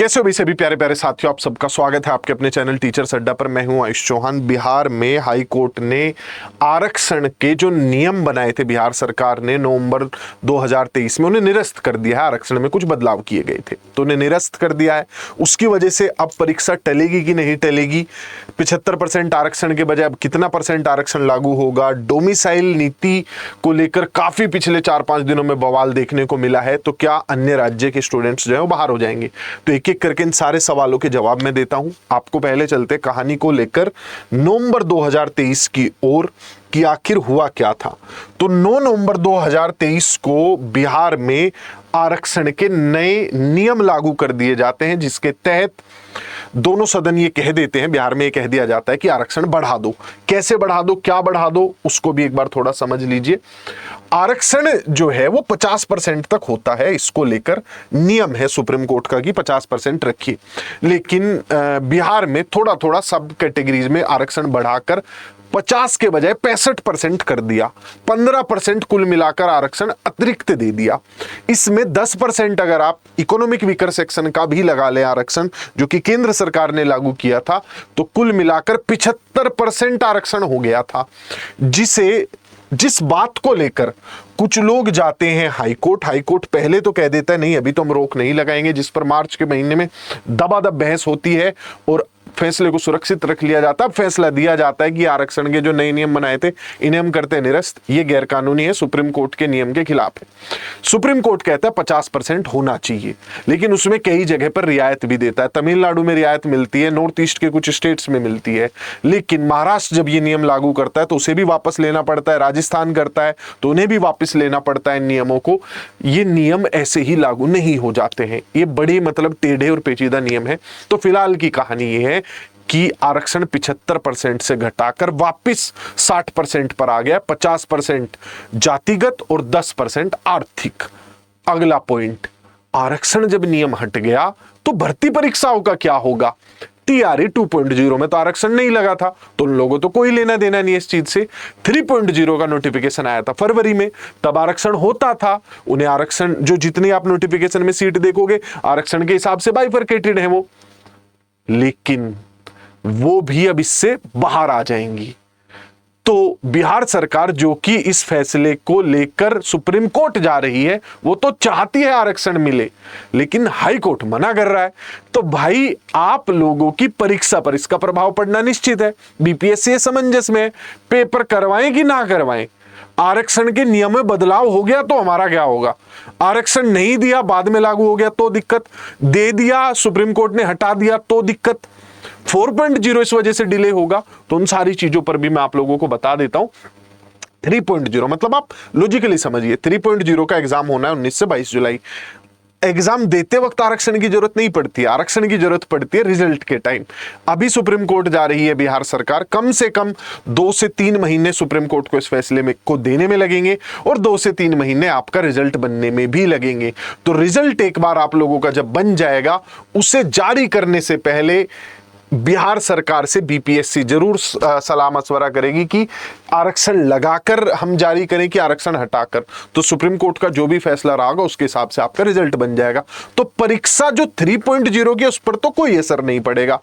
कैसे हो भाई सभी प्यारे प्यारे साथियों, आप सबका स्वागत है आपके अपने चैनल टीचर्स अड्डा पर। मैं हूं आयुष चौहान। बिहार में हाई कोर्ट ने आरक्षण के जो नियम बनाए थे, बिहार सरकार ने नवंबर 2023 में उन्हें निरस्त कर दिया है। आरक्षण में कुछ बदलाव किए गए थे तो उन्हें निरस्त कर दिया है। उसकी वजह से अब परीक्षा टलेगी कि नहीं टलेगी, 75% आरक्षण के बजाय अब कितना परसेंट आरक्षण लागू होगा, डोमिसाइल नीति को लेकर काफी पिछले 4-5 दिनों में बवाल देखने को मिला है। तो क्या अन्य राज्य के स्टूडेंट्स जो है वो बाहर हो जाएंगे? तो एक एक करके इन सारे सवालों के जवाब मैं देता हूं आपको। पहले चलते कहानी को लेकर नवंबर 2023 की ओर कि आखिर हुआ क्या था। तो 9 नवंबर 2023 को बिहार में आरक्षण के नए नियम लागू कर दिए जाते हैं, जिसके तहत दोनों सदन ये कह देते हैं, बिहार में ये कह दिया जाता है कि आरक्षण बढ़ा दो। कैसे बढ़ा दो, क्या बढ़ा दो, उसको भी एक बार थोड़ा समझ लीजिए। आरक्षण जो है वो 50% तक होता है, इसको लेकर नियम है सुप्रीम कोर्ट का कि 50% रखिए। लेकिन बिहार में थोड़ा थोड़ा सब कैटेगरीज में आरक्षण बढ़ाकर 50 के बजाय 65% कर दिया। 15% कुल मिलाकर आरक्षण अतिरिक्त दे दिया। इसमें 10% अगर आप इकोनॉमिक वीकर सेक्शन का भी लगा लें आरक्षण, जो कि केंद्र सरकार ने लागू किया था, तो कुल मिलाकर 75% आरक्षण हो गया था। जिस बात को लेकर कुछ लोग जाते हैं हाईकोर्ट। हाईकोर्ट पहले तो कह देता है नहीं अभी तो हम रोक नहीं लगाएंगे, जिस पर मार्च के महीने में दबादब बहस होती है और फैसले को सुरक्षित रख लिया जाता है। फैसला दिया जाता है कि आरक्षण के जो नए नियम बनाए थे इन्हें हम करते हैं निरस्त, ये गैर कानूनी है, सुप्रीम कोर्ट के नियम के खिलाफ है। सुप्रीम कोर्ट कहता है 50% होना चाहिए, लेकिन उसमें कई जगह पर रियायत भी देता है। तमिलनाडु में रियायत मिलती है, नॉर्थ ईस्ट के कुछ स्टेट्स में मिलती है, लेकिन महाराष्ट्र जब ये नियम लागू करता है तो उसे भी वापस लेना पड़ता है। राजस्थान करता है तो उन्हें भी वापस लेना पड़ता है इन नियमों को। ये नियम ऐसे ही लागू नहीं हो जाते हैं, ये बड़े मतलब टेढ़े और पेचीदा नियम है। तो फिलहाल की कहानी ये है कि आरक्षण 75% से घटाकर वापस 60% पर आ गया। 50% जातिगत और 10% आर्थिक। अगला पॉइंट, आरक्षण जब नियम हट गया तो भर्ती परीक्षाओं का क्या होगा? टीआरई 2.0 में तो आरक्षण नहीं लगा था, तो उन लोगों तो कोई लेना देना नहीं इस चीज से। 3.0 का नोटिफिकेशन आया था फरवरी में, तब आरक्षण होता था। उन्हें आरक्षण जो जितनी आप नोटिफिकेशन में सीट देखोगे आरक्षण के हिसाब से बाइफरकेटेड है वो, लेकिन वो भी अब इससे बाहर आ जाएंगी। तो बिहार सरकार जो कि इस फैसले को लेकर सुप्रीम कोर्ट जा रही है, वो तो चाहती है आरक्षण मिले, लेकिन हाई कोर्ट मना कर रहा है। तो भाई आप लोगों की परीक्षा पर इसका प्रभाव पड़ना निश्चित है। बीपीएससी असमंजस में, पेपर करवाएं कि ना करवाएं। आरक्षण के नियम में बदलाव हो गया तो हमारा क्या होगा? आरक्षण नहीं दिया, बाद में लागू हो गया तो दिक्कत, दे दिया सुप्रीम कोर्ट ने हटा दिया तो दिक्कत, 4.0 इस वजह से डिले होगा। तो उन सारी चीजों पर भी मैं आप लोगों को बता देता हूं। 3.0 मतलब आप लॉजिकली समझिए, 3.0 का एग्जाम होना है 19 से 22 जुलाई। एग्जाम देते वक्त आरक्षण की जरूरत नहीं पड़ती, आरक्षण की जरूरत पड़ती है रिजल्ट के टाइम। अभी सुप्रीम कोर्ट जा रही है बिहार सरकार, कम से कम 2 से 3 महीने सुप्रीम कोर्ट को इस फैसले में को देने में लगेंगे और 2 से 3 महीने आपका रिजल्ट बनने में भी लगेंगे। तो रिजल्ट एक बार आप लोगों का जब बन जाएगा, उसे जारी करने से पहले बिहार सरकार से बीपीएससी जरूर सलाह मशवरा करेगी कि आरक्षण लगाकर हम जारी करें कि आरक्षण हटाकर। तो सुप्रीम कोर्ट का जो भी फैसला रहेगा उसके हिसाब से आपका रिजल्ट बन जाएगा। तो परीक्षा जो 3.0 की उस पर तो कोई असर नहीं पड़ेगा।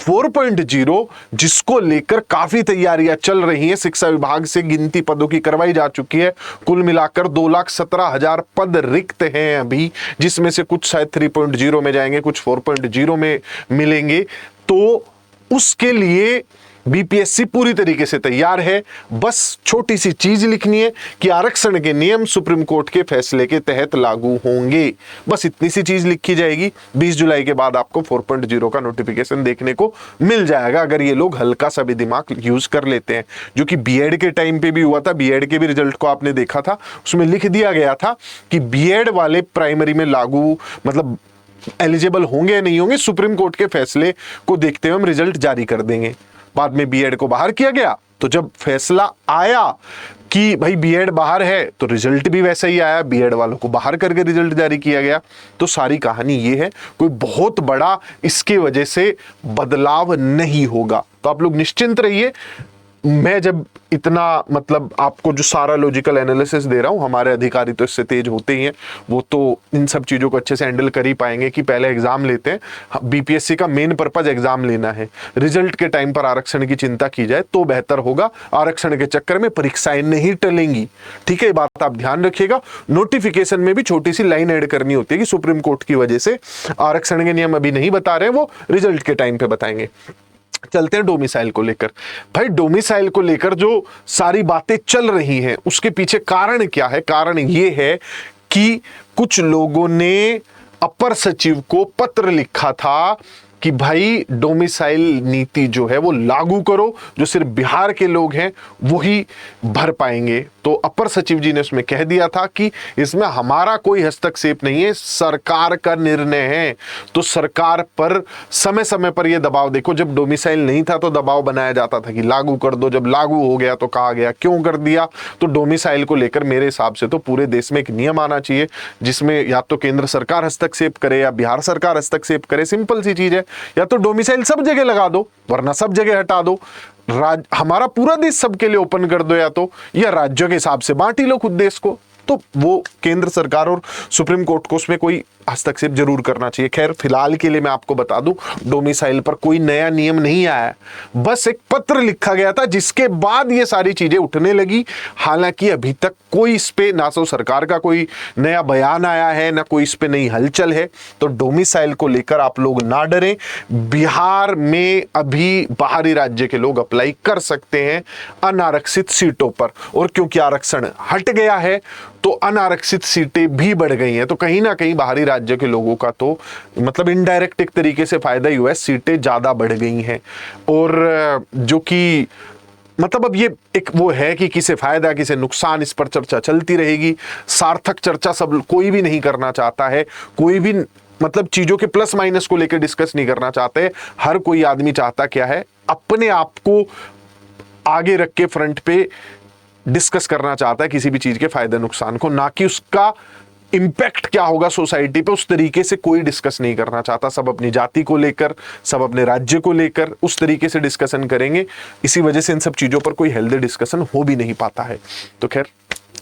4.0 जिसको लेकर काफी तैयारियां चल रही हैं, शिक्षा विभाग से गिनती पदों की करवाई जा चुकी है। कुल मिलाकर 2,17,000 पद रिक्त हैं अभी, जिसमें से कुछ शायद 3.0 में जाएंगे, कुछ 4.0 में मिलेंगे। तो उसके लिए बीपीएससी पूरी तरीके से तैयार है। बस छोटी सी चीज लिखनी है कि आरक्षण के नियम सुप्रीम कोर्ट के फैसले के तहत लागू होंगे। बस इतनी सी चीज लिखी जाएगी। 20 जुलाई के बाद आपको 4.0 का नोटिफिकेशन देखने को मिल जाएगा, अगर ये लोग हल्का सा भी दिमाग यूज कर लेते हैं, जो कि बीएड के टाइम पे भी हुआ था। बीएड के भी रिजल्ट को आपने देखा था, उसमें लिख दिया गया था कि बीएड वाले प्राइमरी में लागू मतलब एलिजिबल होंगे या नहीं होंगे, सुप्रीम कोर्ट के फैसले को देखते हुए हम रिजल्ट जारी कर देंगे। बाद में बीएड को बाहर किया गया, तो जब फैसला आया कि भाई बीएड बाहर है तो रिजल्ट भी वैसा ही आया, बीएड वालों को बाहर करके रिजल्ट जारी किया गया। तो सारी कहानी ये है, कोई बहुत बड़ा इसके वजह से बदलाव नहीं होगा। तो आप लोग निश्चिंत रहिए, मैं जब इतना मतलब आपको जो सारा लॉजिकल एनालिसिस दे रहा हूँ, हमारे अधिकारी तो इससे तेज होते ही हैं, वो तो इन सब चीज़ों को अच्छे से हैंडल कर ही पाएंगे कि पहले एग्जाम लेते हैं। बीपीएससी का मेन पर्पज एग्जाम लेना है, रिजल्ट के टाइम पर आरक्षण की चिंता की जाए तो बेहतर होगा। आरक्षण के चक्कर में परीक्षाएं नहीं टलेंगी, ठीक है, ये बात आप ध्यान रखिएगा। नोटिफिकेशन में भी छोटी सी लाइन ऐड करनी होती है कि सुप्रीम कोर्ट की वजह से आरक्षण के नियम अभी नहीं बता रहे, वो रिजल्ट के टाइम पे बताएंगे। चलते हैं डोमिसाइल को लेकर। भाई डोमिसाइल को लेकर जो सारी बातें चल रही हैं उसके पीछे कारण क्या है? कारण ये है कि कुछ लोगों ने अपर सचिव को पत्र लिखा था कि भाई डोमिसाइल नीति जो है वो लागू करो, जो सिर्फ बिहार के लोग हैं वही भर पाएंगे। तो अपर सचिव जी ने उसमें कह दिया था कि इसमें हमारा कोई हस्तक्षेप नहीं है, सरकार का निर्णय है। तो सरकार पर समय समय पर यह दबाव, देखो जब डोमिसाइल नहीं था तो दबाव बनाया जाता था कि लागू कर दो, जब लागू हो गया तो कहा गया क्यों कर दिया। तो डोमिसाइल को लेकर मेरे हिसाब से तो पूरे देश में एक नियम आना चाहिए जिसमें या तो केंद्र सरकार हस्तक्षेप करे या बिहार सरकार हस्तक्षेप करे। सिंपल सी चीज है, या तो डोमिसाइल सब जगह लगा दो वरना सब जगह हटा दो। हमारा पूरा देश सबके लिए ओपन कर दो, या राज्यों के हिसाब से बांटी लो खुद देश को। तो वो केंद्र सरकार और सुप्रीम कोर्ट को उसमें कोई हस्तक्षेप जरूर करना चाहिए। खैर फिलहाल के लिए मैं आपको बता दूं, डोमिसाइल पर कोई नया नियम नहीं आया, बस एक पत्र लिखा गया था जिसके बाद ये सारी चीजें उठने लगी। हालांकि अभी तक कोई इस पे ना तो सरकार का कोई नया बयान आया है ना कोई इस पे नई हलचल है। तो डोमिसाइल को लेकर आप लोग ना डरें, बिहार में अभी बाहरी राज्य के लोग अप्लाई कर सकते हैं अनारक्षित सीटों पर, और क्योंकि आरक्षण हट गया है तो अनारक्षित सीटें भी बढ़ गई हैं। तो कहीं ना कहीं बाहरी राज्य के लोगों का तो मतलब इनडायरेक्ट एक तरीके से फायदा ही हुआ है, सीटें ज्यादा बढ़ गई हैं। और जो कि मतलब अब ये एक वो है कि किसे फायदा किसे नुकसान, इस पर चर्चा चलती रहेगी। सार्थक चर्चा सब कोई भी नहीं करना चाहता है, कोई भी मतलब चीजों के प्लस माइनस को लेकर डिस्कस नहीं करना चाहते। हर कोई आदमी चाहता क्या है, अपने आप को आगे रख के फ्रंट पे डिस्कस करना चाहता है किसी भी चीज के फायदे नुकसान को, ना कि उसका इंपैक्ट क्या होगा सोसाइटी पे। उस तरीके से कोई डिस्कस नहीं करना चाहता। सब अपनी जाति को लेकर, सब अपने राज्य को लेकर उस तरीके से डिस्कशन करेंगे। इसी वजह से इन सब चीजों पर कोई हेल्दी डिस्कशन हो भी नहीं पाता है। तो खैर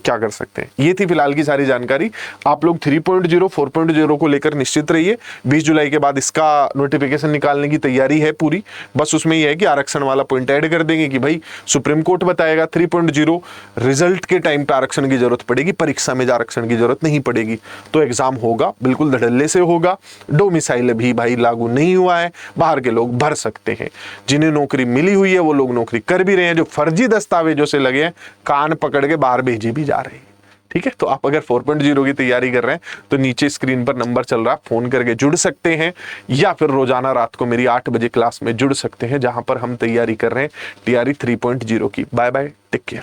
क्या कर सकते हैं, ये थी फिलहाल की सारी जानकारी। आप लोग 3.0 4.0 को लेकर निश्चित रहिए। 20 जुलाई के बाद इसका नोटिफिकेशन निकालने की तैयारी है पूरी। बस उसमें यह है कि आरक्षण वाला पॉइंट ऐड कर देंगे कि भाई सुप्रीम कोर्ट बताएगा 3.0 रिजल्ट के टाइम पे आरक्षण की जरूरत पड़ेगी, परीक्षा में आरक्षण की जरूरत नहीं पड़ेगी। तो एग्जाम होगा बिल्कुल धड़ल्ले से होगा। डोमिसाइल भी भाई लागू नहीं हुआ है, बाहर के लोग भर सकते हैं। जिन्हें नौकरी मिली हुई है वो लोग नौकरी कर भी रहे हैं, जो फर्जी दस्तावेजों से लगे हैं कान पकड़ के बाहर भेजी भी जा रही है। ठीक है, तो आप अगर 4.0 की तैयारी कर रहे हैं तो नीचे स्क्रीन पर नंबर चल रहा है, फोन करके जुड़ सकते हैं, या फिर रोजाना रात को मेरी 8 बजे क्लास में जुड़ सकते हैं जहां पर हम तैयारी कर रहे हैं टीआरई 3.0 की। Bye bye, take care.